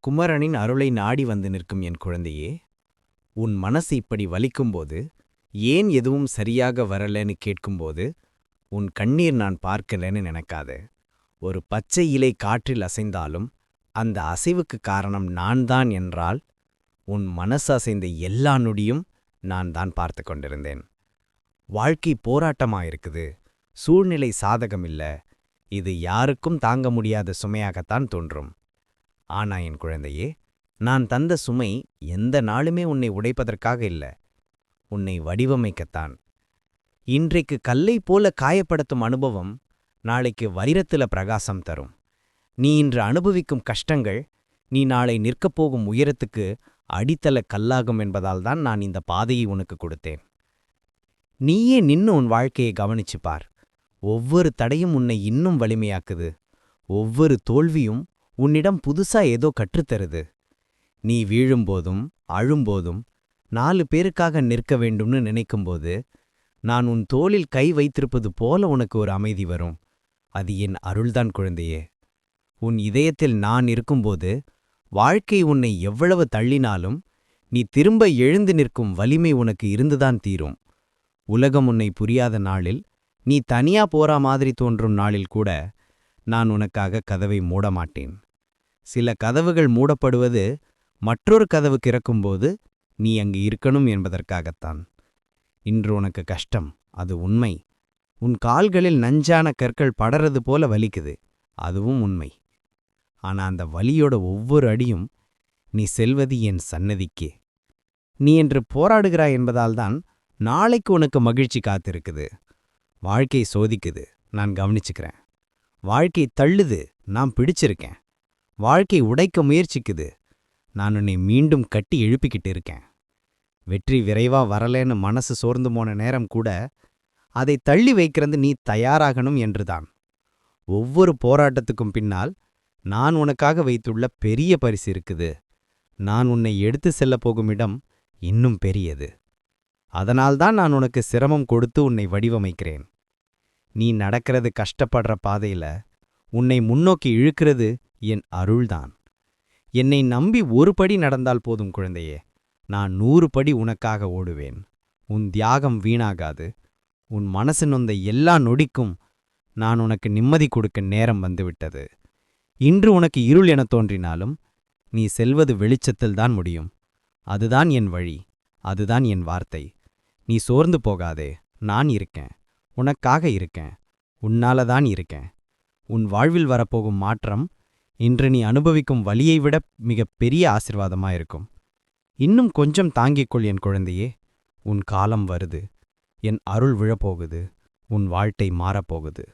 குமரனின் அருளை நாடி வந்து நிற்கும் என் குழந்தையே, உன் மனசு இப்படி வலிக்கும்போது, ஏன் எதுவும் சரியாக வரலன்னு கேட்கும்போது, உன் கண்ணீர் நான் பார்க்கலன்னு நினைக்காத. ஒரு பச்சை இலை காற்றில் அசைந்தாலும் அந்த அசைவுக்கு காரணம் நான்தான் என்றால், உன் மனசு அசைந்த எல்லா நொடியும் நான் தான் பார்த்து கொண்டிருந்தேன். வாழ்க்கை போராட்டமாயிருக்குது, சூழ்நிலை சாதகமில்ல, இது யாருக்கும் தாங்க முடியாத சுமையாகத்தான் தோன்றும். ஆனா என் குழந்தையே, நான் தந்த சுமை எந்த நாளுமே உன்னை உடைப்பதற்காக இல்ல, உன்னை வடிவமைக்கத்தான். இன்றைக்கு கல்லை போல காயப்படுத்தும் அனுபவம் நாளைக்கு வைரத்தில பிரகாசம் தரும். நீ இன்று அனுபவிக்கும் கஷ்டங்கள் நீ நாளை நிற்கப்போகும் உயரத்துக்கு அடித்தள கல்லாகும் என்பதால்தான் நான் இந்த பாதையை உனக்கு கொடுத்தேன். நீயே நின்னு உன் வாழ்க்கையை கவனிச்சு பார். ஒவ்வொரு தடையும் உன்னை இன்னும் வலிமையாக்குது. ஒவ்வொரு தோல்வியும் உன்னிடம் புதுசா ஏதோ கற்றுத்தருது. நீ வீழும்போதும் அழும்போதும் 4 பேருக்காக நிற்க வேண்டும்னு நினைக்கும்போது, நான் உன் தோளில் கை வைத்திருப்பது போல உனக்கு ஒரு அமைதி வரும். அது என் அருள்தான் குழந்தையே. உன் இதயத்தில் நான் இருக்கும்போது, வாழ்க்கை உன்னை எவ்வளவு தள்ளினாலும் நீ திரும்ப எழுந்து நிற்கும் வலிமை உனக்கு இருந்துதான் தீரும். உலகம் உன்னை புரியாத நாளில், நீ தனியா போறா மாதிரி தோன்றும் நாளில் கூட நான் உனக்காக கதவை மூடமாட்டேன். சில கதவுகள் மூடப்படுவது மற்றொரு கதவு திறக்கும்போது நீ அங்கு இருக்கணும் என்பதற்காகத்தான். இன்று உனக்கு கஷ்டம், அது உண்மை. உன் கால்களில் நஞ்சான கற்கள் படறது போல வலிக்குது, அதுவும் உண்மை. ஆனா அந்த வலியோட ஒவ்வொரு அடியும் நீ செல்வது என் சன்னதிக்கே. நீ என்று போராடுகிறாய் என்பதால்தான் நாளைக்கு உனக்கு மகிழ்ச்சி காத்திருக்குது. வாழ்க்கை சோதிக்குது, நான் கவனிச்சுக்கிறேன். வாழ்க்கை தள்ளுது, நான் பிடிச்சிருக்கேன். வாழ்க்கை உடைக்க முயற்சிக்குது, நான் உன்னை மீண்டும் கட்டி எழுப்பிக்கிட்டு இருக்கேன். வெற்றி விரைவா வரலேன்னு மனசு சோர்ந்து போன நேரம் கூட அதை தள்ளி வைக்கிறது நீ தயாராகணும் என்றுதான். ஒவ்வொரு போராட்டத்துக்கும் பின்னால் நான் உனக்காக வைத்துள்ள பெரிய பரிசு இருக்குது. நான் உன்னை எடுத்து செல்லப் போகும் இடம் இன்னும் பெரியது. அதனால்தான் நான் உனக்கு சிரமம் கொடுத்து உன்னை வடிவமைக்கிறேன். நீ நடக்கிறது கஷ்டப்படுற பாதையில உன்னை முன்னோக்கி இழுக்கிறது என் அருள்தான். என்னை நம்பி ஒரு படி நடந்தால் போதும் குழந்தையே, நான் 100 படி உனக்காக ஓடுவேன். உன் தியாகம் வீணாகாது. உன் மனசு நொந்த எல்லா நொடிக்கும் நான் உனக்கு நிம்மதி கொடுக்க நேரம் வந்துவிட்டது. இன்று உனக்கு இருள் என தோன்றினாலும் நீ செல்வது வெளிச்சத்தில்தான் முடியும். அதுதான் என் வழி, அதுதான் என் வார்த்தை. நீ சோர்ந்து போகாதே, நான் இருக்கேன். உனக்காக இருக்கேன். உன்னாலதான் இருக்கேன். உன் வாழ்வில் வரப்போகும் மாற்றம் இன்று நீ அனுபவிக்கும் வலியை விட மிகப் பெரிய ஆசிர்வாதமாயிருக்கும். இன்னும் கொஞ்சம் தாங்கிக்கொள் என் குழந்தையே. உன் காலம் வருது. என் அருள் விழப்போகுது. உன் வாழ்க்கை மாறப்போகுது.